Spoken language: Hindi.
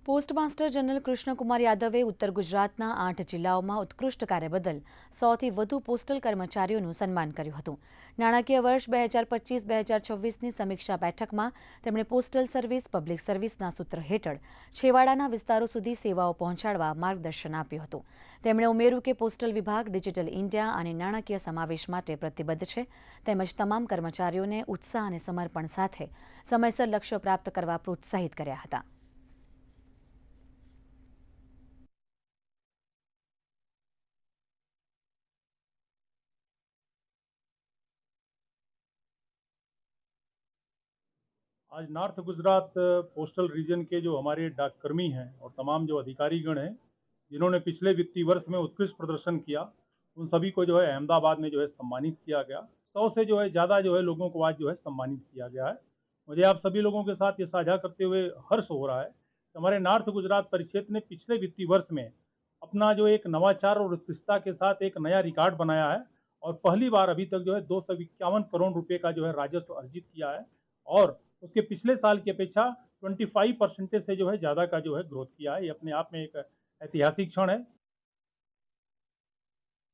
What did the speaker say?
પોસ્ટમાસ્ટર જનરલ કૃષ્ણકુમાર યાદવે ઉત્તર ગુજરાતના 8 જિલ્લાઓમાં ઉત્કૃષ્ટ કાર્ય બદલ 100થી વધુ પોસ્ટલ કર્મચારીઓનું સન્માન કર્યું હતું. નાણાકીય વર્ષ 2025-2026ની સમીક્ષા બેઠકમાં તેમણે પોસ્ટલ સર્વિસ પબ્લિક સર્વિસના સૂત્ર હેઠળ છેવાડાના વિસ્તારો સુધી સેવાઓ પહોંચાડવા માર્ગદર્શન આપ્યું હતું. તેમણે ઉમેર્યું કે પોસ્ટલ વિભાગ ડિજિટલ ઇન્ડિયા અને નાણાકીય સમાવેશ માટે પ્રતિબદ્ધ છે, તેમજ તમામ કર્મચારીઓને ઉત્સાહ અને સમર્પણ સાથે સમયસર લક્ષ્યો પ્રાપ્ત કરવા પ્રોત્સાહિત કર્યા હતા. आज नॉर्थ गुजरात पोस्टल रीजन के जो हमारे डाककर्मी हैं और तमाम जो अधिकारीगण हैं जिन्होंने पिछले वित्तीय वर्ष में उत्कृष्ट प्रदर्शन किया, उन सभी को जो है अहमदाबाद में जो है सम्मानित किया गया। 100 से जो है ज़्यादा जो है लोगों को आज जो है सम्मानित किया गया है। मुझे आप सभी लोगों के साथ ये साझा करते हुए हर्ष हो रहा है कि हमारे नॉर्थ गुजरात परिक्षेत्र ने पिछले वित्तीय वर्ष में अपना जो एक नवाचार और उत्कृष्टता के साथ एक नया रिकॉर्ड बनाया है और पहली बार अभी तक जो है 251 करोड़ रुपए का जो है राजस्व अर्जित किया है और उसके पिछले साल की अपेक्षा 25% से जो है ज़्यादा का जो है ग्रोथ किया है। ये अपने आप में एक ऐतिहासिक क्षण है।